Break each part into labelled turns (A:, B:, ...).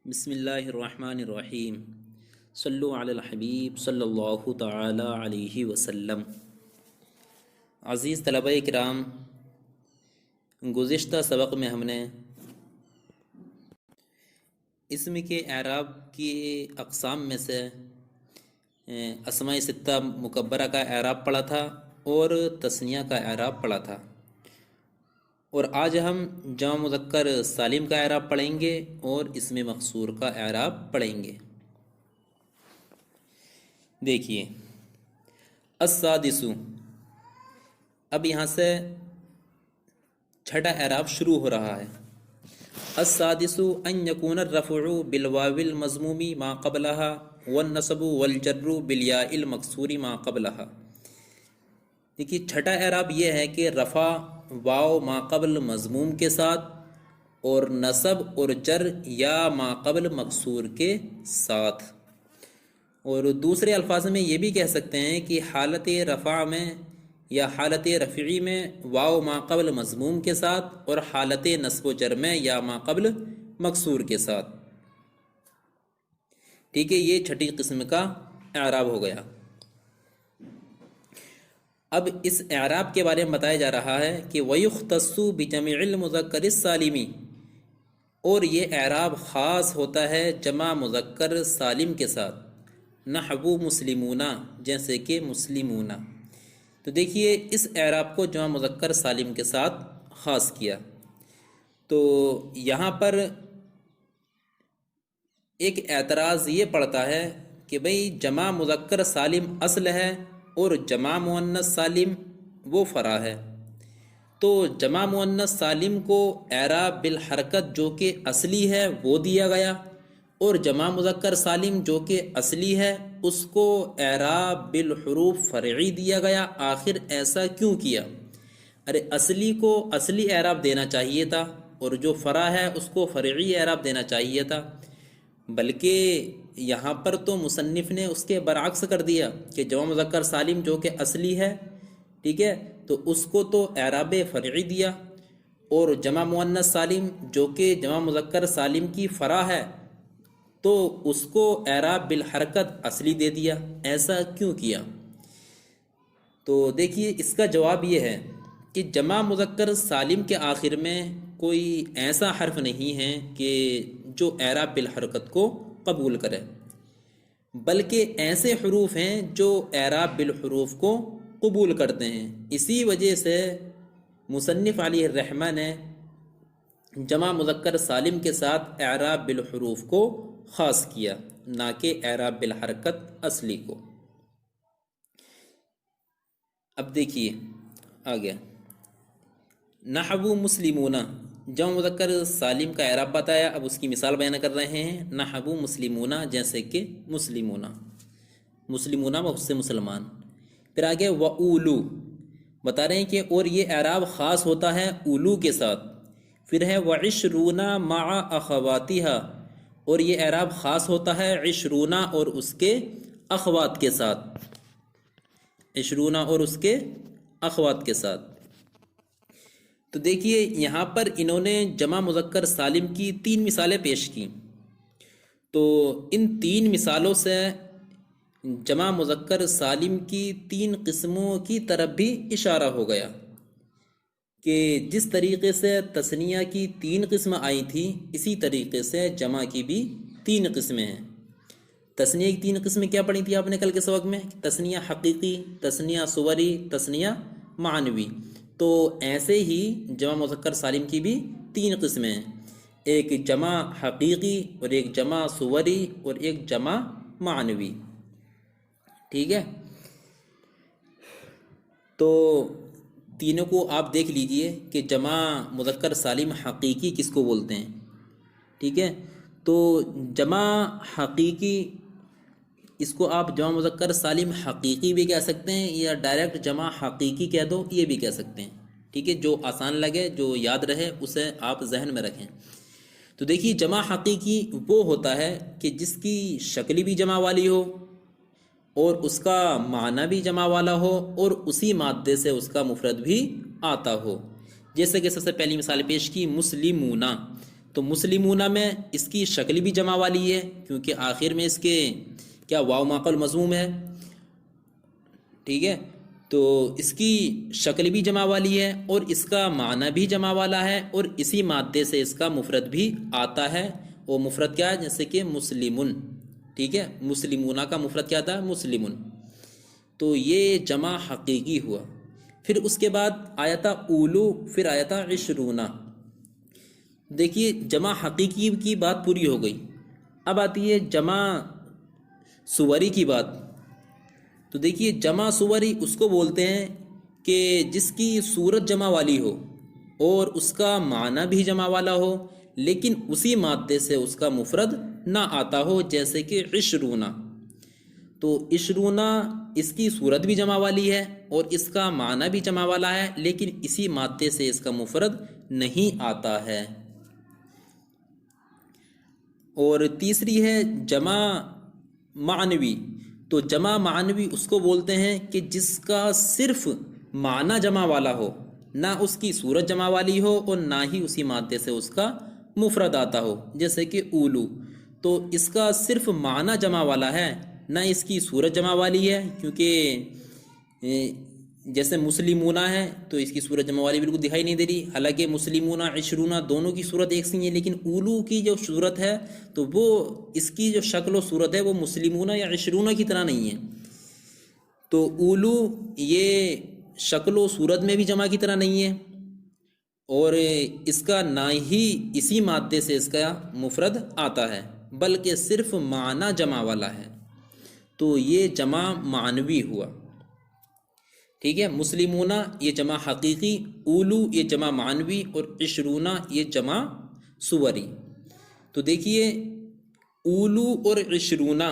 A: بسم اللہ الرحمن الرحیم صلو علی الحبیب صلی اللہ تعالی علیہ وسلم۔ عزیز طلبہ کرام، گزشتہ سبق میں ہم نے اسم کے اعراب کی اقسام میں سے اسماء ستہ مکبرہ کا اعراب پڑھا تھا اور تثنیہ کا اعراب پڑھا تھا، اور آج ہم جمع مذکر سالم کا اعراب پڑھیں گے اور اسم مقصور کا اعراب پڑھیں گے۔ دیکھیے السادس، اب یہاں سے چھٹا اعراب شروع ہو رہا ہے۔ السادس ان یکون الرفع بالواو المضموم ما قبلها والنصب والجر بالیاء المکسور ما قبلها۔ دیکھیے چھٹا اعراب یہ ہے کہ رفع واو ما قبل مضموم کے ساتھ اور نصب اور جر یا ما قبل مکسور کے ساتھ، اور دوسرے الفاظ میں یہ بھی کہہ سکتے ہیں کہ حالت رفع میں یا حالت رفعی میں واو ما قبل مضموم کے ساتھ اور حالت نصب و جر میں یا ما قبل مکسور کے ساتھ۔ ٹھیک ہے، یہ چھٹی قسم کا اعراب ہو گیا۔ اب اس اعراب کے بارے میں بتایا جا رہا ہے کہ وَيُخْتَصُّ بِجَمْعِ الْمُذَكَّرِ السَّالِمِ، اور یہ اعراب خاص ہوتا ہے جمع مذکر سالم کے ساتھ، نحو مسلمون، جیسے کہ مسلمون۔ تو دیکھیے اس اعراب کو جمع مذکر سالم کے ساتھ خاص کیا، تو یہاں پر ایک اعتراض یہ پڑتا ہے کہ بھئی جمع مذکر سالم اصل ہے اور جمع مؤنث سالم وہ فرع ہے، تو جمع مؤنث سالم کو اعراب بالحرکت جو کہ اصلی ہے وہ دیا گیا، اور جمع مذکر سالم جو کہ اصلی ہے اس کو اعراب بالحروف فرعی دیا گیا۔ آخر ایسا کیوں کیا؟ ارے اصلی کو اصلی اعراب دینا چاہیے تھا اور جو فرع ہے اس کو فرعی اعراب دینا چاہیے تھا، بلکہ یہاں پر تو مصنف نے اس کے برعکس کر دیا کہ جمع مذکر سالم جو کہ اصلی ہے، ٹھیک ہے، تو اس کو تو اعراب فرعی دیا، اور جمع مؤنث سالم جو کہ جمع مذکر سالم کی فرع ہے تو اس کو اعراب بالحرکت اصلی دے دیا۔ ایسا کیوں کیا؟ تو دیکھیے اس کا جواب یہ ہے کہ جمع مذکر سالم کے آخر میں کوئی ایسا حرف نہیں ہے کہ جو اعراب بالحرکت کو قبول کرے، بلکہ ایسے حروف ہیں جو اعراب بالحروف کو قبول کرتے ہیں۔ اسی وجہ سے مصنف علیہ الرحمہ نے جمع مذکر سالم کے ساتھ اعراب بالحروف کو خاص کیا، نہ کہ اعراب بالحرکت اصلی کو۔ اب دیکھیے آگے، نحو مسلمون، جمع مذکر سالم کا اعراب بتایا، اب اس کی مثال بیان کر رہے ہیں۔ نحو مسلمون، جیسے کہ مسلمون، مسلمون بہت سے مسلمان۔ پھر آگے وَأُولُو، بتا رہے ہیں کہ اور یہ اعراب خاص ہوتا ہے اولو کے ساتھ۔ پھر ہے وَعِشْرُونَ مَعَ أَخَوَاتِهَا، اور یہ اعراب خاص ہوتا ہے عشرون اور اس کے اخوات کے ساتھ، عشرون اور اس کے اخوات کے ساتھ۔ تو دیکھیے یہاں پر انہوں نے جمع مذکر سالم کی 3 مثالیں پیش کی، تو ان 3 مثالوں سے جمع مذکر سالم کی 3 قسموں کی طرف بھی اشارہ ہو گیا کہ جس طریقے سے تثنیہ کی 3 قسم آئی تھی اسی طریقے سے جمع کی بھی 3 قسمیں ہیں۔ تثنیہ کی 3 قسمیں کیا پڑھی تھی آپ نے کل کے سبق میں؟ تثنیہ حقیقی، تثنیہ صوری، تثنیہ معنوی۔ تو ایسے ہی جمع مذکر سالم کی بھی 3 قسمیں ہیں، ایک جمع حقیقی اور ایک جمع صوری اور ایک جمع معنوی، ٹھیک ہے۔ تو تینوں کو آپ دیکھ لیجئے کہ جمع مذکر سالم حقیقی کس کو بولتے ہیں، ٹھیک ہے۔ تو جمع حقیقی، اس کو آپ جمع مذکر سالم حقیقی بھی کہہ سکتے ہیں یا ڈائریکٹ جمع حقیقی کہہ دو، یہ بھی کہہ سکتے ہیں، ٹھیک ہے، جو آسان لگے، جو یاد رہے اسے آپ ذہن میں رکھیں۔ تو دیکھیے جمع حقیقی وہ ہوتا ہے کہ جس کی شکل بھی جمع والی ہو اور اس کا معنی بھی جمع والا ہو اور اسی مادے سے اس کا مفرد بھی آتا ہو، جیسے کہ سب سے پہلی مثال پیش کی مسلمون، تو مسلمون میں اس کی شکل بھی جمع والی ہے کیونکہ آخر میں اس کے کیا واو ما قبل مضموم ہے، ٹھیک ہے، تو اس کی شکل بھی جمع والی ہے اور اس کا معنی بھی جمع والا ہے، اور اسی مادے سے اس کا مفرد بھی آتا ہے۔ وہ مفرد کیا ہے؟ جیسے کہ مسلمن، ٹھیک ہے، مسلمونہ کا مفرد کیا تھا؟ مسلمن۔ تو یہ جمع حقیقی ہوا۔ پھر اس کے بعد آیا تھا اولو، پھر آیا تھا عشرونہ۔ دیکھیے جمع حقیقی کی بات پوری ہو گئی، اب آتی ہے جمع صوری کی بات۔ تو دیکھیے جمع صوری اس کو بولتے ہیں کہ جس کی صورت جمع والی ہو اور اس کا معنی بھی جمع والا ہو، لیکن اسی مادے سے اس کا مفرد نہ آتا ہو، جیسے کہ عشرونہ۔ تو عشرونہ اس کی صورت بھی جمع والی ہے اور اس کا معنی بھی جمع والا ہے، لیکن اسی مادے سے اس کا مفرد نہیں آتا ہے۔ اور تیسری ہے جمع معنوی۔ تو جمع معنوی اس کو بولتے ہیں کہ جس کا صرف معنی جمع والا ہو، نہ اس کی صورت جمع والی ہو اور نہ ہی اسی مادے سے اس کا مفرد آتا ہو، جیسے کہ اولو۔ تو اس کا صرف معنی جمع والا ہے، نہ اس کی صورت جمع والی ہے، کیونکہ جیسے مسلمونہ ہے تو اس کی صورت جمع والی بالکل دکھائی نہیں دے رہی، حالانکہ مسلمونہ عشرونہ دونوں کی صورت ایک سی ہے، لیکن اولو کی جو صورت ہے تو وہ اس کی جو شکل و صورت ہے وہ مسلمونہ یا عشرونہ کی طرح نہیں ہے۔ تو اولو یہ شکل و صورت میں بھی جمع کی طرح نہیں ہے، اور اس کا نہ ہی اسی مادے سے اس کا مفرد آتا ہے، بلکہ صرف معنی جمع والا ہے۔ تو یہ جمع معنوی ہوا، ٹھیک ہے۔ مسلمونہ یہ جمع حقیقی، اولو یہ جمع معنوی، اور عشرونہ یہ جمع صوری۔ تو دیکھیے اولو اور عشرونہ،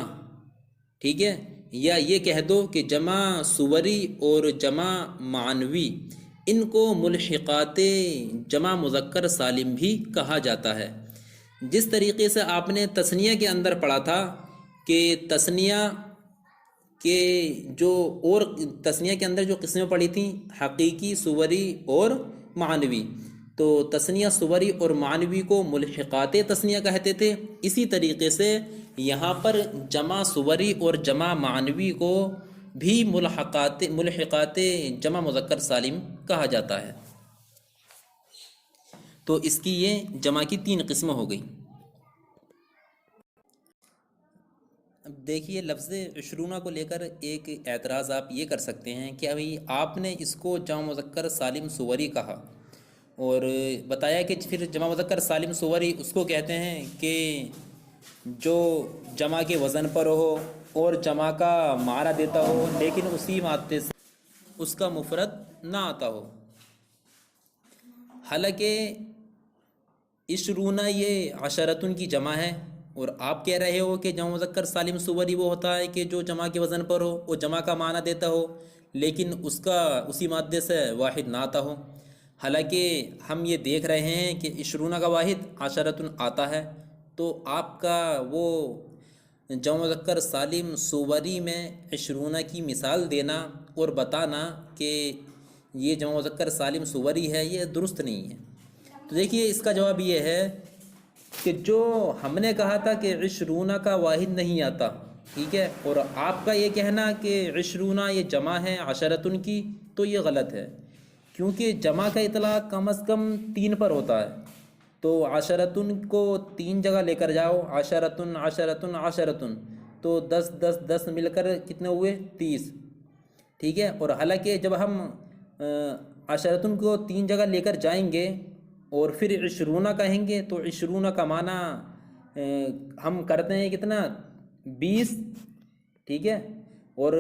A: ٹھیک ہے، یا یہ کہہ دو کہ جمع صوری اور جمع معنوی ان کو ملحقات جمع مذکر سالم بھی کہا جاتا ہے۔ جس طریقے سے آپ نے تثنیہ کے اندر پڑھا تھا کہ تثنیہ کے جو اور تثنیہ کے اندر جو قسمیں پڑھی تھیں حقیقی، صوری اور معنوی، تو تثنیہ صوری اور معنوی کو ملحقات تثنیہ کہتے تھے، اسی طریقے سے یہاں پر جمع صوری اور جمع معنوی کو بھی ملحقات جمع مذکر سالم کہا جاتا ہے۔ تو اس کی یہ جمع کی 3 قسمیں ہو گئی۔ اب دیکھیے لفظ عشرونہ کو لے کر ایک اعتراض آپ یہ کر سکتے ہیں کہ ابھی آپ نے اس کو جمع مذکر سالم صوری کہا اور بتایا کہ پھر جمع مذکر سالم صوری اس کو کہتے ہیں کہ جو جمع کے وزن پر ہو اور جمع کا معنی دیتا ہو، لیکن اسی مادے سے اس کا مفرد نہ آتا ہو۔ حالانکہ عشرونہ یہ عشرتن کی جمع ہے، اور آپ کہہ رہے ہو کہ جمع مذکر سالم صوری وہ ہوتا ہے کہ جو جمع کے وزن پر ہو اور جمع کا معنی دیتا ہو، لیکن اس کا اسی مادے سے واحد نہ آتا ہو۔ حالانکہ ہم یہ دیکھ رہے ہیں کہ عشرونہ کا واحد عشرتن آتا ہے، تو آپ کا وہ جمع مذکر سالم صوری میں عشرونہ کی مثال دینا اور بتانا کہ یہ جمع مذکر سالم صوری ہے، یہ درست نہیں ہے۔ تو دیکھیے اس کا جواب یہ ہے کہ جو ہم نے کہا تھا کہ عشرونہ کا واحد نہیں آتا، ٹھیک ہے، اور آپ کا یہ کہنا کہ عشرونہ یہ جمع ہے عشرتن کی، تو یہ غلط ہے، کیونکہ جمع کا اطلاق کم از کم 3 پر ہوتا ہے۔ تو عشرتن کو 3 جگہ لے کر جاؤ، عشرتن عشرتن عشرتن، تو 10 10 10 مل کر کتنے ہوئے؟ 30، ٹھیک ہے۔ اور حالانکہ جب ہم عشرتن کو 3 جگہ لے کر جائیں گے اور پھر عشرونہ کہیں گے تو عشرونہ کا معنی ہم کرتے ہیں کتنا؟ 20، ٹھیک ہے، اور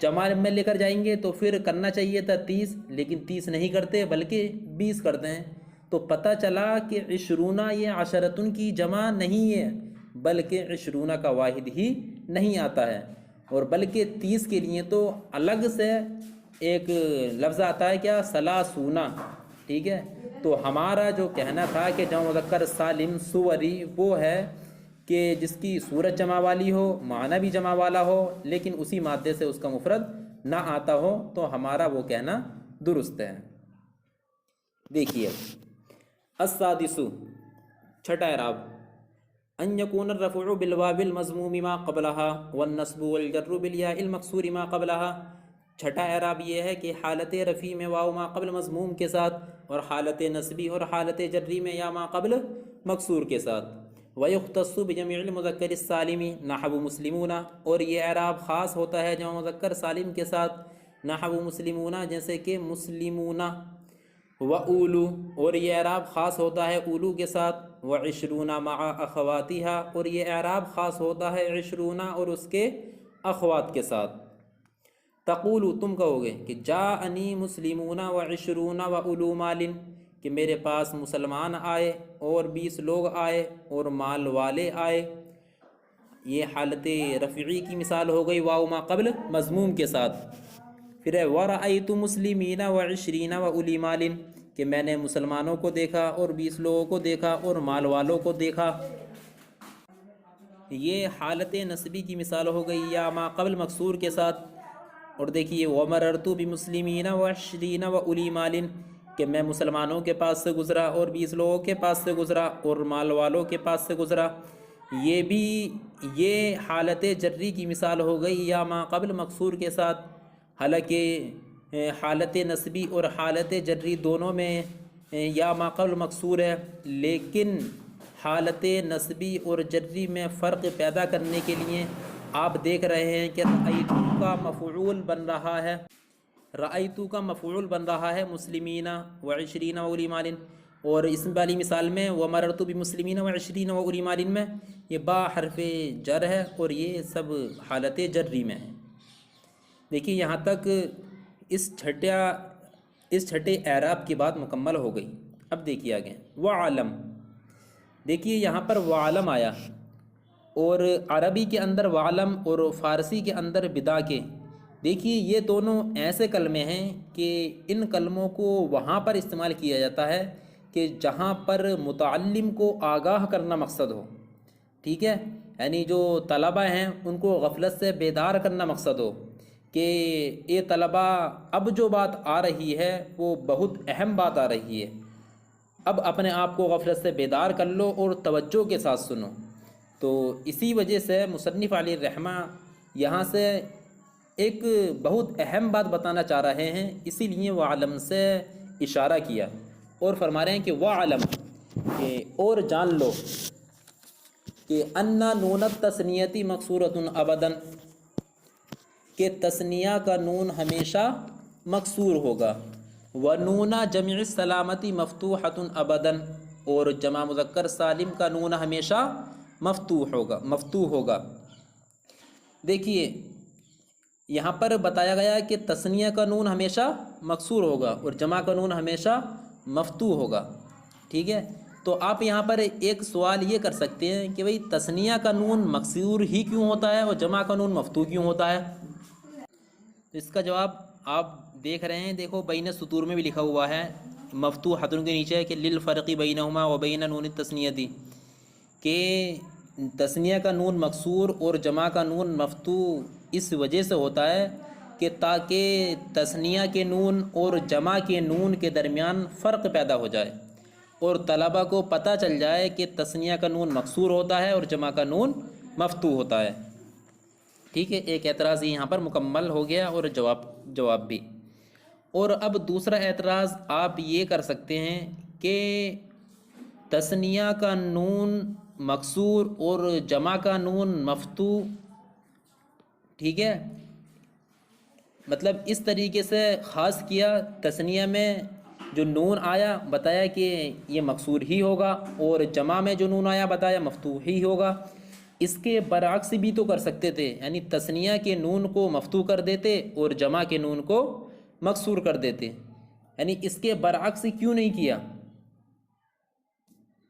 A: جمع میں لے کر جائیں گے تو پھر کرنا چاہیے تھا 30، لیکن 30 نہیں کرتے بلکہ 20 کرتے ہیں۔ تو پتہ چلا کہ عشرونہ یہ عشرتن کی جمع نہیں ہے، بلکہ عشرونہ کا واحد ہی نہیں آتا ہے، اور بلکہ 30 کے لیے تو الگ سے ایک لفظ آتا ہے، کیا؟ ثلاثونہ، ٹھیک ہے۔ تو ہمارا جو کہنا تھا کہ جمع مذکر سالم صوری وہ ہے کہ جس کی صورت جمع والی ہو، معنی بھی جمع والا ہو، لیکن اسی مادے سے اس کا مفرد نہ آتا ہو، تو ہمارا وہ کہنا درست ہے۔ دیکھیے السادس، چھٹا اعراب ان یکون الرفع بالواو المضموم ما قبلها والنصب والجر بالیاء المکسور ما قبلها۔ چھٹا اعراب یہ ہے کہ حالت رفیع میں واو ما قبل مضموم کے ساتھ، اور حالت نصبی اور حالت جری میں یا ما قبل مکسور کے ساتھ۔ وَيُخْتَصُّ بِجَمِيعِ الْمُذَكَّرِ السَّالِمِ نحو مسلمون، اور یہ اعراب خاص ہوتا ہے جمع مذکر سالم کے ساتھ، نحو مسلمون جیسے کہ مسلمون۔ وَأُولُو، اور یہ اعراب خاص ہوتا ہے اولو کے ساتھ۔ وَعِشْرُونَ مَعَ أَخَوَاتِهَا، اور یہ اعراب خاص ہوتا ہے عشرون اور اس کے اخوات کے ساتھ۔ تقول، تم کہو گے کہ جاءنی مسلمون وعشرون وأولو مال، کہ میرے پاس مسلمان آئے اور 20 لوگ آئے اور مال والے آئے۔ یہ حالت رفعی کی مثال ہو گئی واو ما قبل مضموم کے ساتھ۔ پھر ہے وَرَأَيْتُ مُسْلِمِينَ وَعِشْرِينَ وَأُولِي مَالٍ، کہ میں نے مسلمانوں کو دیکھا اور 20 لوگوں کو دیکھا اور مال والوں کو دیکھا۔ یہ حالت نصبی کی مثال ہو گئی یا ما قبل مکسور کے ساتھ۔ اور دیکھیے وَمَرَرْتُ بِمُسْلِمِينَ وَعِشْرِينَ وَأُولِي مَالٍ، کہ میں مسلمانوں کے پاس سے گزرا اور 20 لوگوں کے پاس سے گزرا اور مال والوں کے پاس سے گزرا۔ یہ حالت جری کی مثال ہو گئی یا ما قبل مکسور کے ساتھ۔ حالانکہ حالت نصبی اور حالت جری دونوں میں یا ما قبل مکسور ہے، لیکن حالت نصبی اور جری میں فرق پیدا کرنے کے لیے آپ دیکھ رہے ہیں کہ رأیتو کا مفعول بن رہا ہے، رأیتو کا مفعول بن رہا ہے مسلمین وعشرین وأولی مال، اور اس والی مثال میں ومررت بمسلمین وعشرین وأولی مال میں یہ با حرف جر ہے اور یہ سب حالت جری میں ہے۔ دیکھیے یہاں تک اس چھٹے اعراب کی بات مکمل ہو گئی۔ اب دیکھیے آگے وعلم، دیکھیے یہاں پر وعلم آیا، اور عربی کے اندر وعلم اور فارسی کے اندر بدا کے، دیکھیے یہ دونوں ایسے کلمے ہیں کہ ان کلموں کو وہاں پر استعمال کیا جاتا ہے کہ جہاں پر متعلم کو آگاہ کرنا مقصد ہو، ٹھیک ہے، یعنی جو طلبہ ہیں ان کو غفلت سے بیدار کرنا مقصد ہو کہ یہ طلبہ اب جو بات آ رہی ہے وہ بہت اہم بات آ رہی ہے، اب اپنے آپ کو غفلت سے بیدار کر لو اور توجہ کے ساتھ سنو۔ تو اسی وجہ سے مصنف علیہ الرحمہ یہاں سے ایک بہت اہم بات بتانا چاہ رہے ہیں، اسی لیے وعلم سے اشارہ کیا اور فرما رہے ہیں کہ وعلم، کہ اور جان لو کہ ان نون التثنیتی مکسورۃ ابداً، کہ تثنیہ کا نون ہمیشہ مکسور ہوگا، ونون جمع السلامتی مفتوحۃ ابداً، اور جمع مذکر سالم کا نون ہمیشہ مفتوح ہوگا۔ دیکھیے یہاں پر بتایا گیا کہ تثنیہ کا نون ہمیشہ مکسور ہوگا اور جمع کا نون ہمیشہ مفتوح ہوگا، ٹھیک ہے۔ تو آپ یہاں پر ایک سوال یہ کر سکتے ہیں کہ بھئی تثنیہ کا نون مکسور ہی کیوں ہوتا ہے اور جمع کا نون مفتوح کیوں ہوتا ہے؟ تو اس کا جواب آپ دیکھ رہے ہیں، دیکھو بین سطور میں بھی لکھا ہوا ہے مفتوحۃ کے نیچے ہے کہ للفرق بینہما وبین نون التثنیتی، کہ تثنیہ کا نون مکسور اور جمع کا نون مفتوح اس وجہ سے ہوتا ہے کہ تاکہ تثنیہ کے نون اور جمع کے نون کے درمیان فرق پیدا ہو جائے اور طلبہ کو پتہ چل جائے کہ تثنیہ کا نون مکسور ہوتا ہے اور جمع کا نون مفتوح ہوتا ہے، ٹھیک ہے۔ ایک اعتراض یہاں پر مکمل ہو گیا اور جواب بھی۔ اور اب دوسرا اعتراض آپ یہ کر سکتے ہیں کہ تثنیہ کا نون مکسور اور جمع کا نون مفتوح، ٹھیک ہے، مطلب اس طریقے سے خاص کیا، تثنیہ میں جو نون آیا بتایا کہ یہ مکسور ہی ہوگا اور جمع میں جو نون آیا بتایا مفتوح ہی ہوگا۔ اس کے برعکس بھی تو کر سکتے تھے، یعنی تثنیہ کے نون کو مفتوح کر دیتے اور جمع کے نون کو مکسور کر دیتے، یعنی اس کے برعکس کیوں نہیں کیا؟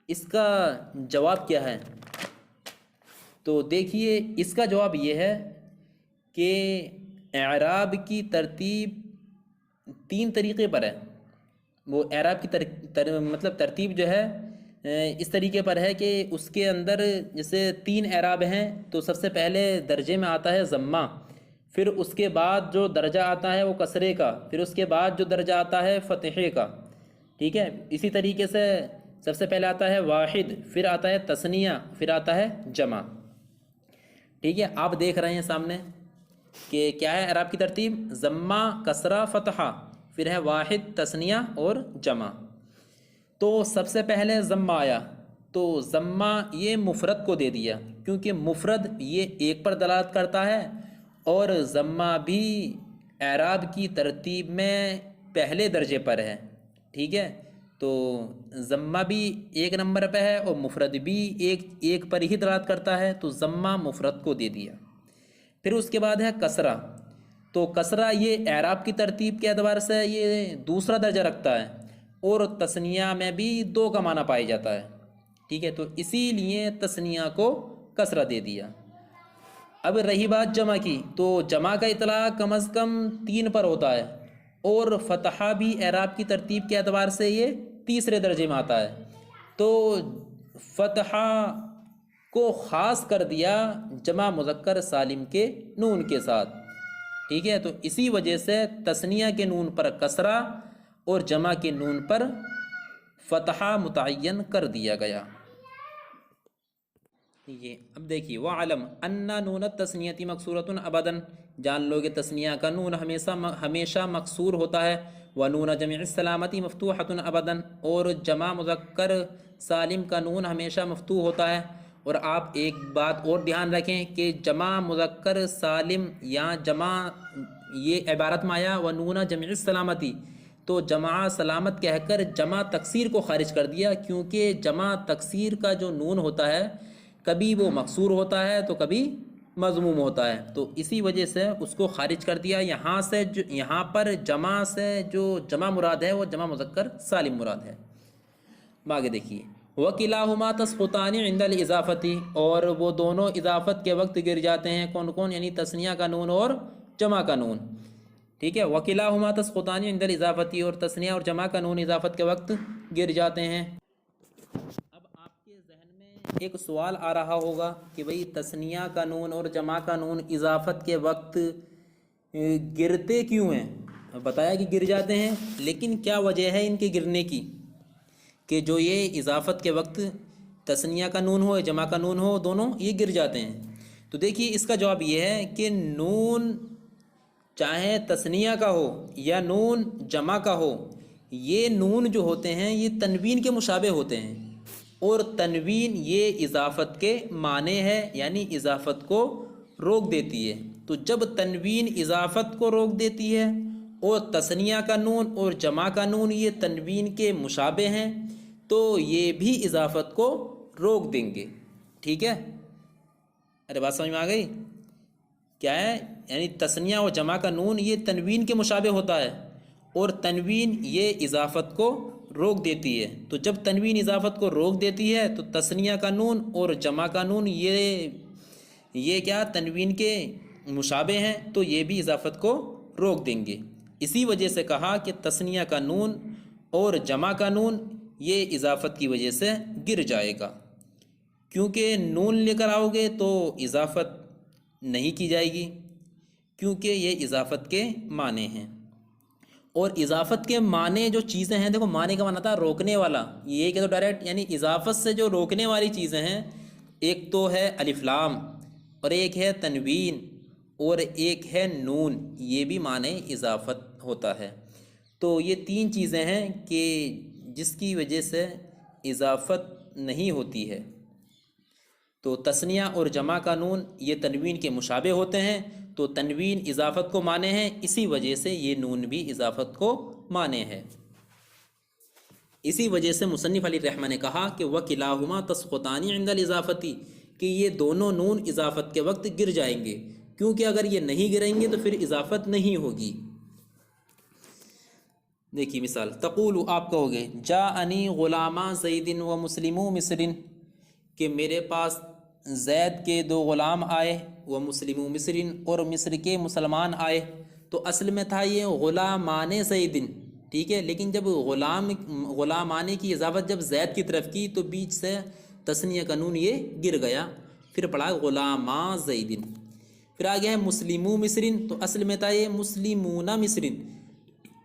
A: اس کا جواب کیا ہے؟ تو دیکھیے اس کا جواب یہ ہے کہ اعراب کی ترتیب 3 طریقے پر ہے۔ وہ اعراب کی ترتیب جو ہے اس طریقے پر ہے کہ اس کے اندر جیسے 3 اعراب ہیں، تو سب سے پہلے درجے میں آتا ہے ضمہ، پھر اس کے بعد جو درجہ آتا ہے وہ کسرے کا، پھر اس کے بعد جو درجہ آتا ہے فتحے کا، ٹھیک ہے۔ اسی طریقے سے سب سے پہلے آتا ہے واحد، پھر آتا ہے تثنیہ، پھر آتا ہے جمع. ٹھیک ہے، آپ دیکھ رہے ہیں سامنے کہ کیا ہے اعراب کی ترتیب، ضمہ، کسرہ، فتحہ، پھر ہے واحد، تثنیہ اور جمع. تو سب سے پہلے ضمہ آیا، تو ضمہ یہ مفرد کو دے دیا، کیونکہ مفرد یہ ایک پر دلالت کرتا ہے، اور ضمہ بھی اعراب کی ترتیب میں پہلے درجے پر ہے. ٹھیک ہے، تو ضمہ بھی ایک نمبر پہ ہے اور مفرد بھی ایک پر ہی دلالت کرتا ہے، تو ضمہ مفرد کو دے دیا. پھر اس کے بعد ہے کسرہ. تو کسرہ یہ اعراب کی ترتیب کے اعتبار سے یہ دوسرا درجہ رکھتا ہے، اور تثنیہ میں بھی 2 کا معنی پایا جاتا ہے. ٹھیک ہے، تو اسی لیے تثنیہ کو کسرہ دے دیا. اب رہی بات جمع کی، تو جمع کا اطلاق کم از کم 3 پر ہوتا ہے، اور فتحہ بھی اعراب کی ترتیب کے اعتبار سے یہ تیسرے درجے میں آتا ہے. تو فتحہ کو خاص کر دیا جمع مذکر سالم کے نون کے ساتھ. ٹھیک ہے، تو اسی وجہ سے تثنیہ کے نون پر کسرہ اور جمع کے نون پر فتحہ متعین کر دیا گیا. یہ اب دیکھیے وَعَلَمْ أَنَّ نُونَ التَّثْنِيَةِ مَكْسُورَةٌ ابداً، جان لو کہ تثنیہ کا نون ہمیشہ مکسور ہوتا ہے. وَنُونَ جَمْعِ السَّلَامَةِ مَفْتُوحَةٌ ابداً، اور جمع مذکر سالم کا نون ہمیشہ مفتوح ہوتا ہے. اور آپ ایک بات اور دھیان رکھیں کہ جمع مذکر سالم یا جمع یہ عبارت میں آیا وَنُونَ جَمْعِ السَّلَامَةِ، تو جمع سلامت کہہ کر جمع تکسیر کو خارج کر دیا، کیونکہ جمع تکسیر کا جو نون ہوتا ہے کبھی وہ مکسور ہوتا ہے تو کبھی مضموم ہوتا ہے، تو اسی وجہ سے اس کو خارج کر دیا. یہاں پر جمع سے جو جمع مراد ہے وہ جمع مذکر سالم مراد ہے. آگے دیکھیے وَكِلَاهُمَا تَسْقُطَانِ عِنْدَ الْإِضَافَةِ، اور وہ دونوں اضافت کے وقت گر جاتے ہیں. کون کون؟ یعنی تثنیہ کا نون اور جمع کا نون. ٹھیک ہے، وَكِلَاهُمَا تَسْقُطَانِ عِنْدَ الْإِضَافَةِ، اور تثنیہ اور جمع کا نون اضافت کے وقت گر جاتے ہیں. اب آپ کے ذہن میں ایک سوال آ رہا ہوگا کہ بھئی تثنیہ کا نون اور جمع کا نون اضافت کے وقت گرتے کیوں ہیں؟ بتایا کہ گر جاتے ہیں، لیکن کیا وجہ ہے ان کے گرنے کی کہ جو یہ اضافت کے وقت تثنیہ کا نون ہو یا جمع کا نون ہو دونوں یہ گر جاتے ہیں؟ تو دیکھیے اس کا جواب یہ ہے کہ نون چاہے تثنیہ کا ہو یا نون جمع کا ہو، یہ نون جو ہوتے ہیں یہ تنوین کے مشابہ ہوتے ہیں، اور تنوین یہ اضافت کے معنی ہے، یعنی اضافت کو روک دیتی ہے. تو جب تنوین اضافت کو روک دیتی ہے اور تثنیہ کا نون اور جمع کا نون یہ تنوین کے مشابہ ہیں، تو یہ بھی اضافت کو روک دیں گے. ٹھیک ہے، ارے بات سمجھ میں آ گئی؟ کیا ہے؟ یعنی تثنیہ اور جمع کا نون یہ تنوین کے مشابہ ہوتا ہے، اور تنوین یہ اضافت کو روک دیتی ہے. تو جب تنوین اضافت کو روک دیتی ہے تو تثنیہ کا نون اور جمع کا نون یہ کیا تنوین کے مشابہ ہیں، تو یہ بھی اضافت کو روک دیں گے. اسی وجہ سے کہا کہ تثنیہ کا نون اور جمع کا نون یہ اضافت کی وجہ سے گر جائے گا، کیونکہ نون لے کر آؤ گے تو اضافت نہیں کی جائے گی، کیونکہ یہ اضافت کے معنی ہیں. اور اضافت کے معنی جو چیزیں ہیں، دیکھو معنی کا معنی تھا روکنے والا، یہ کہ تو ڈائریکٹ یعنی اضافت سے جو روکنے والی چیزیں ہیں، ایک تو ہے الف لام، اور ایک ہے تنوین، اور ایک ہے نون، یہ بھی معنی اضافت ہوتا ہے. تو یہ 3 چیزیں ہیں کہ جس کی وجہ سے اضافت نہیں ہوتی ہے. تو تثنیہ اور جمع کا نون یہ تنوین کے مشابہ ہوتے ہیں، تو تنوین اضافت کو مانے ہیں، اسی وجہ سے یہ نون بھی اضافت کو مانے ہے. اسی وجہ سے مصنف علی رحمہ نے کہا کہ وَكِلَاهُمَا تَسْقُطَانِ عِنْدَ الْإِضَافَةِ، کہ یہ دونوں نون اضافت کے وقت گر جائیں گے، کیونکہ اگر یہ نہیں گریں گے تو پھر اضافت نہیں ہوگی. دیکھیے مثال، تقول آپ کہو گے جاءنی غلاما زید و مسلمو مصر، کہ میرے پاس زید کے 2 غلام آئے، وہ مسلمو مصر، اور مصر کے مسلمان آئے. تو اصل میں تھا یہ غلامان زیدن، ٹھیک ہے، لیکن جب غلامانے کی اضافت جب زید کی طرف کی تو بیچ سے تثنیہ کا نون یہ گر گیا، پھر پڑھا غلاما زیدن. پھر آگے ہے مسلمو مصر، تو اصل میں تھا یہ مسلمون مصر،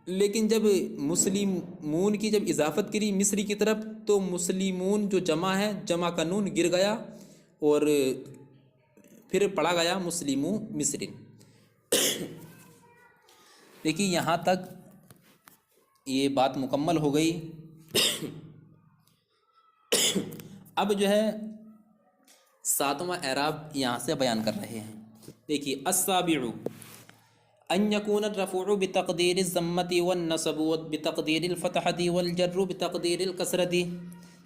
A: لیکن جب مسلمون کی جب اضافت کری مصری کی طرف تو مسلمون جو جمع ہے جمع کا نون گر گیا اور پھر پڑھا گیا مسلمو مصری۔ دیکھیے یہاں تک یہ بات مکمل ہو گئی۔ اب جو ہے ساتواں اعراب یہاں سے بیان کر رہے ہیں۔ دیکھیے السابع ان یکون الرفع بتقدیر الضمۃ والنصب بتقدیر الفتحۃ والجر بتقدیر الکسرۃ۔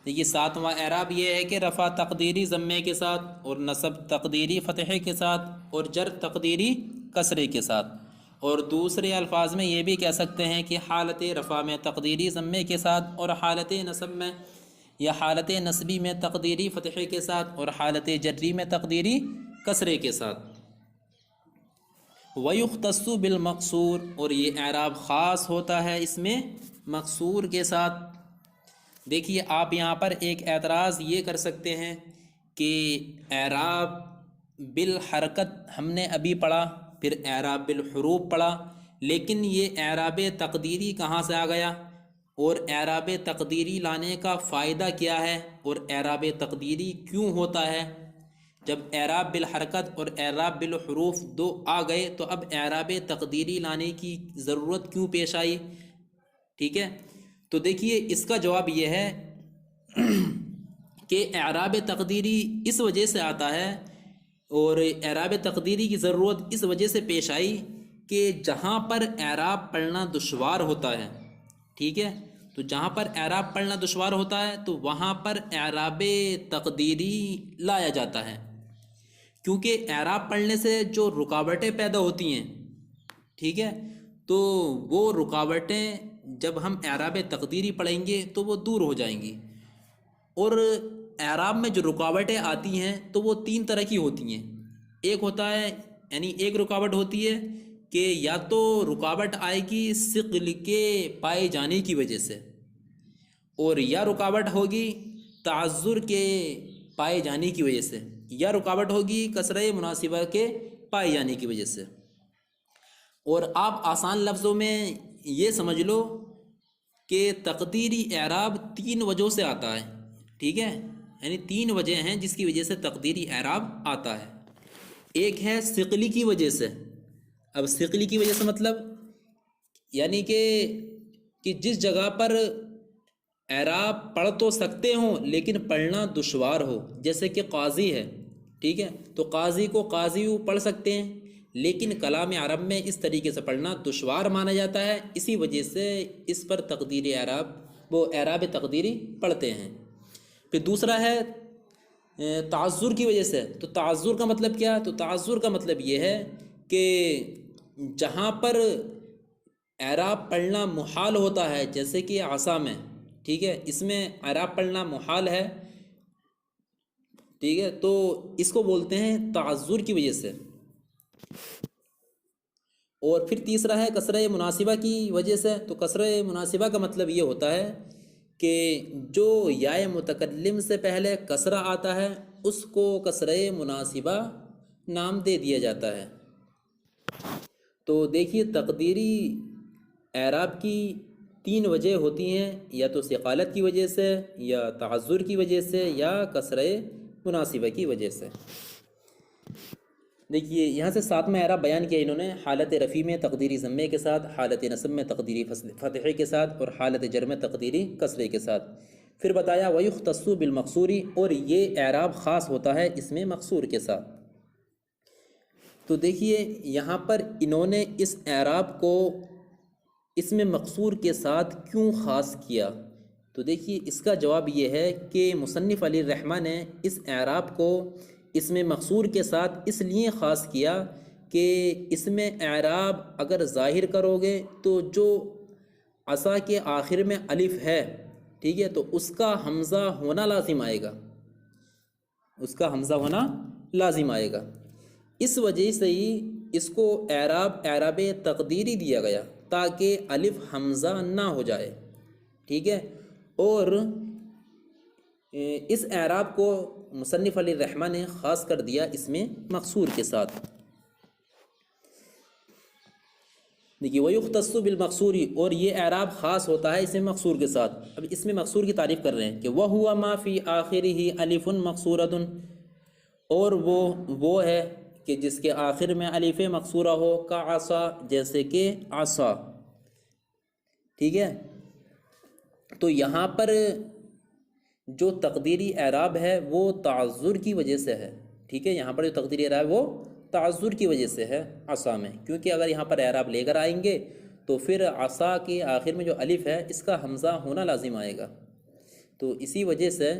A: دیکھیے ساتواں اعراب یہ ہے کہ رفع تقدیری ضمے کے ساتھ اور نصب تقدیری فتحے کے ساتھ اور جر تقدیری کسرے کے ساتھ، اور دوسرے الفاظ میں یہ بھی کہہ سکتے ہیں کہ حالت رفع میں تقدیری ضمے کے ساتھ اور حالت نصب میں یا حالت نصبی میں تقدیری فتحے کے ساتھ اور حالت جری میں تقدیری کسرے کے ساتھ۔ وَيُخْتَصُّ بِالْمَقْصُورِ، اور یہ اعراب خاص ہوتا ہے اس میں مقصور کے ساتھ۔ دیکھیے آپ یہاں پر ایک اعتراض یہ کر سکتے ہیں کہ اعراب بالحرکت ہم نے ابھی پڑھا، پھر اعراب بالحروف پڑھا، لیکن یہ اعراب تقدیری کہاں سے آ گیا، اور اعراب تقدیری لانے کا فائدہ کیا ہے، اور اعراب تقدیری کیوں ہوتا ہے؟ جب اعراب بالحرکت اور اعراب بالحروف دو آ گئے تو اب اعراب تقدیری لانے کی ضرورت کیوں پیش آئی؟ ٹھیک ہے، تو دیکھیے اس کا جواب یہ ہے کہ اعراب تقدیری اس وجہ سے آتا ہے اور اعراب تقدیری کی ضرورت اس وجہ سے پیش آئی کہ جہاں پر اعراب پڑھنا دشوار ہوتا ہے، ٹھیک ہے، تو جہاں پر اعراب پڑھنا دشوار ہوتا ہے تو وہاں پر اعراب تقدیری لایا جاتا ہے، کیونکہ اعراب پڑھنے سے جو رکاوٹیں پیدا ہوتی ہیں، ٹھیک ہے، تو وہ رکاوٹیں جب ہم اعراب تقدیری پڑھیں گے تو وہ دور ہو جائیں گی۔ اور اعراب میں جو رکاوٹیں آتی ہیں تو وہ تین طرح کی ہوتی ہیں۔ ایک ہوتا ہے، یعنی ایک رکاوٹ ہوتی ہے کہ یا تو رکاوٹ آئے گی ثقل کے پائے جانے کی وجہ سے، اور یا رکاوٹ ہوگی تعذر کے پائے جانے کی وجہ سے، یا رکاوٹ ہوگی کسرہ مناسبہ کے پائے جانے کی وجہ سے۔ اور آپ آسان لفظوں میں یہ سمجھ لو کہ تقدیری اعراب تین وجہوں سے آتا ہے، ٹھیک ہے، یعنی تین وجہ ہیں جس کی وجہ سے تقدیری اعراب آتا ہے۔ ایک ہے ثقلی کی وجہ سے۔ اب ثقلی کی وجہ سے مطلب یعنی کہ جس جگہ پر اعراب پڑھ تو سکتے ہوں لیکن پڑھنا دشوار ہو، جیسے کہ قاضی ہے، ٹھیک ہے، تو قاضی کو قاضی پڑھ سکتے ہیں لیکن کلام عرب میں اس طریقے سے پڑھنا دشوار مانا جاتا ہے، اسی وجہ سے اس پر تقدیری اعراب وہ اعراب تقدیری پڑھتے ہیں۔ پھر دوسرا ہے تعذر کی وجہ سے۔ تو تعذر کا مطلب کیا؟ تو تعذر کا مطلب یہ ہے کہ جہاں پر اعراب پڑھنا محال ہوتا ہے، جیسے کہ عصا میں، ٹھیک ہے، اس میں اعراب پڑھنا محال ہے، ٹھیک ہے، تو اس کو بولتے ہیں تعذر کی وجہ سے۔ اور پھر تیسرا ہے کسرہ مناسبہ کی وجہ سے۔ تو کسرہ مناسبہ کا مطلب یہ ہوتا ہے کہ جو یائے متکلم سے پہلے کسرہ آتا ہے اس کو کسرہ مناسبہ نام دے دیا جاتا ہے۔ تو دیکھیے تقدیری اعراب کی تین وجہ ہوتی ہیں، یا تو ثقالت کی وجہ سے، یا تعذر کی وجہ سے، یا کسرہ مناسبہ کی وجہ سے۔ دیکھیے یہاں سے ساتواں اعراب بیان کیا انہوں نے، حالت رفیع میں تقدیری ضمے کے ساتھ، حالت نصب میں تقدیری فتحے کے ساتھ، اور حالت جر میں تقدیری کسرے کے ساتھ۔ پھر بتایا وَيُخْتَصُّ بِالْمَقْصُورِ، اور یہ اعراب خاص ہوتا ہے اس میں مقصور کے ساتھ۔ تو دیکھیے یہاں پر انہوں نے اس اعراب کو اس میں مقصور کے ساتھ کیوں خاص کیا؟ تو دیکھیے اس کا جواب یہ ہے کہ مصنف علی الرحمہ نے اس اعراب کو اس میں مقصور کے ساتھ اس لیے خاص کیا کہ اس میں اعراب اگر ظاہر کرو گے تو جو عصا کے آخر میں الف ہے، ٹھیک ہے، تو اس کا حمزہ ہونا لازم آئے گا، اس کا حمزہ ہونا لازم آئے گا۔ اس وجہ سے ہی اس کو اعراب تقدیری دیا گیا تاکہ الف حمزہ نہ ہو جائے، ٹھیک ہے۔ اور اس اعراب کو مصنف علی الرحمہ نے خاص کر دیا اس میں مقصور کے ساتھ۔ دیکھیے وَيُخْتَصُّ بِالْمَقْصُورِ، اور یہ اعراب خاص ہوتا ہے اسم مقصور کے ساتھ۔ اب اس میں مقصور کی تعریف کر رہے ہیں کہ وَهُوَ مَا فِي آخِرِهِ أَلِفٌ مَقْصُورَةٌ، اور وہ ہے کہ جس کے آخر میں الف مقصورہ ہو، کعصا، جیسے کہ عصا، ٹھیک ہے۔ تو یہاں پر جو تقدیری اعراب ہے وہ تعذر کی وجہ سے ہے، ٹھیک ہے، یہاں پر جو تقدیری اعراب وہ تعذر کی وجہ سے ہے عصا میں، کیونکہ اگر یہاں پر اعراب لے کر آئیں گے تو پھر عصا کے آخر میں جو الف ہے اس کا حمزہ ہونا لازم آئے گا، تو اسی وجہ سے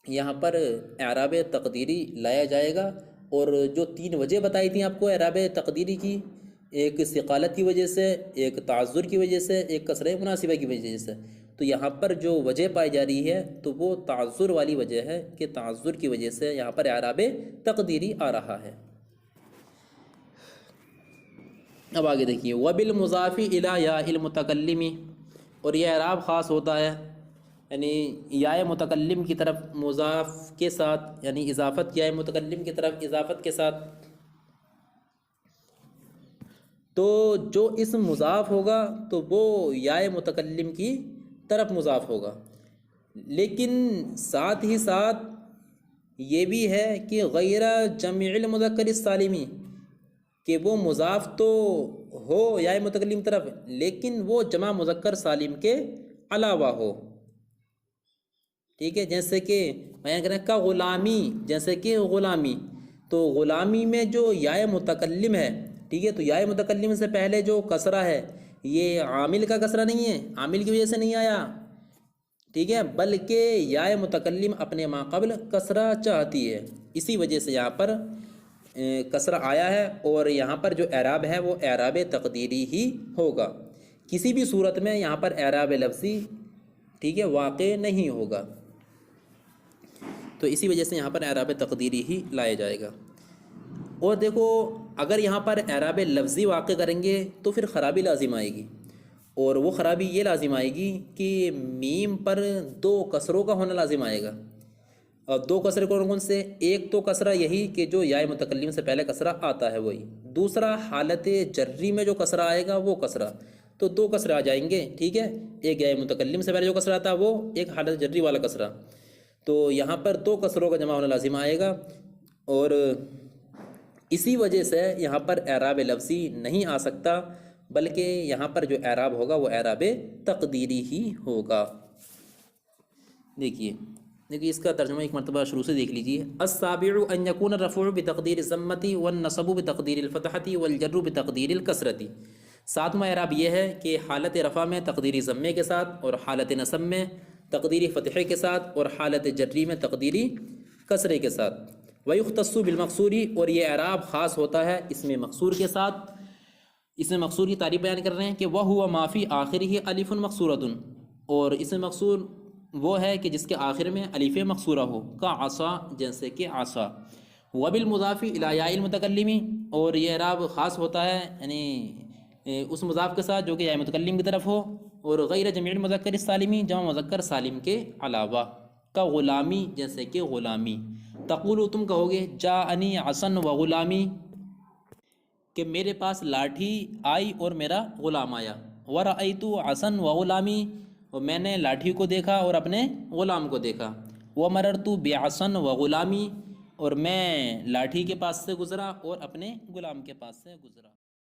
A: یہاں پر اعراب تقدیری لایا جائے گا۔ اور جو 3 وجہ بتائی تھیں آپ کو اعراب تقدیری کی، ایک ثقالت کی وجہ سے، ایک تعذر کی وجہ سے، ایک کسرہ مناسبہ کی وجہ سے، تو یہاں پر جو وجہ پائی جا رہی ہے تو وہ تعذر والی وجہ ہے کہ تعذر کی وجہ سے یہاں پر اعراب تقدیری آ رہا ہے۔ اب آگے دیکھیے وَبِالْمُضَافِ إِلَى يَاءِ الْمُتَكَلِّمِ، اور یہ اعراب خاص ہوتا ہے یعنی یا متکلم کی طرف مضاف کے ساتھ، یعنی اضافت یا متکلم کی طرف اضافت کے ساتھ، تو جو اسم مضاف ہوگا تو وہ یا متکلم کی طرف مضاف ہوگا، لیکن ساتھ ہی ساتھ یہ بھی ہے کہ غیر جمع المذکر السالمی، کہ وہ مضاف تو ہو یا متکلم طرف لیکن وہ جمع مذکر سالم کے علاوہ ہو، ٹھیک ہے، جیسے کہ بیان کریں کا غلامی، جیسے کہ غلامی، تو غلامی میں جو یا متکلم ہے، ٹھیک ہے، تو یا متکلم سے پہلے جو کسرہ ہے یہ عامل کا کسرہ نہیں ہے، عامل کی وجہ سے نہیں آیا، ٹھیک ہے، بلکہ یا متکلم اپنے ما قبل کسرہ چاہتی ہے، اسی وجہ سے یہاں پر کسرہ آیا ہے، اور یہاں پر جو اعراب ہے وہ اعراب تقدیری ہی ہوگا، کسی بھی صورت میں یہاں پر اعراب لفظی، ٹھیک ہے، واقع نہیں ہوگا، تو اسی وجہ سے یہاں پر اعراب تقدیری ہی لایا جائے گا۔ اور دیکھو اگر یہاں پر اعراب لفظی واقع کریں گے تو پھر خرابی لازم آئے گی، اور وہ خرابی یہ لازم آئے گی کہ میم پر 2 کسروں کا ہونا لازم آئے گا، اور 2 کسرے کون سے؟ ایک تو کسرہ یہی کہ جو یا متکلم سے پہلے کسرہ آتا ہے وہی، دوسرا حالت جری میں جو کسرہ آئے گا وہ کسرہ، تو 2 کسرے آ جائیں گے، ٹھیک ہے، ایک یا متکلم سے پہلے جو کسرہ آتا ہے وہ، ایک حالت جری والا کسرہ، تو یہاں پر 2 کسروں کا جمع ہونا لازم آئے گا، اور اسی وجہ سے یہاں پر اعراب لفظی نہیں آ سکتا، بلکہ یہاں پر جو اعراب ہوگا وہ اعراب تقدیری ہی ہوگا۔ دیکھیے اس کا ترجمہ ایک مرتبہ شروع سے دیکھ لیجیے۔ السابع ان یکون الرفع بتقدیر الضمۃ والنصب بتقدیر الفتحۃ والجر بتقدیر الکسرۃ، 7واں اعراب یہ ہے کہ حالت رفع میں تقدیری ضمے کے ساتھ، اور حالت نصب میں تقدیری فتحے کے ساتھ، اور حالت جری میں تقدیری کسرے کے ساتھ۔ وَيُخْتَصُّ بِالْمَقْصُورِ، اور یہ اعراب خاص ہوتا ہے اس میں مقصور کے ساتھ۔ اس میں مقصور کی تعریف بیان کر رہے ہیں کہ وَهُوَ مَا فِي آخِرِهِ أَلِفٌ مَقْصُورَةٌ، اور اس میں مقصور وہ ہے کہ جس کے آخر میں الف مقصورہ ہو، کا عصا، جیسے کہ عصا۔ وَبِالْمُضَافِ إِلَى يَاءِ الْمُتَكَلِّمِ، اور یہ اعراب خاص ہوتا ہے یعنی اس مضاف کے ساتھ جو کہ یا متکلم کی طرف ہو، اور غیر جمع المذکر السالمی، جمع مذکر سالم کے علاوہ، کا غلامی، جیسے کہ غلامی۔ تقولو، تم کہو گے، جاءنی عصا وغلامی، کہ میرے پاس لاٹھی آئی اور میرا غلام آیا۔ ورأیت عصا وغلامی، اور میں نے لاٹھی کو دیکھا اور اپنے غلام کو دیکھا۔ ومررت بعصا وغلامی، اور میں لاٹھی کے پاس سے گزرا اور اپنے غلام کے پاس سے گزرا۔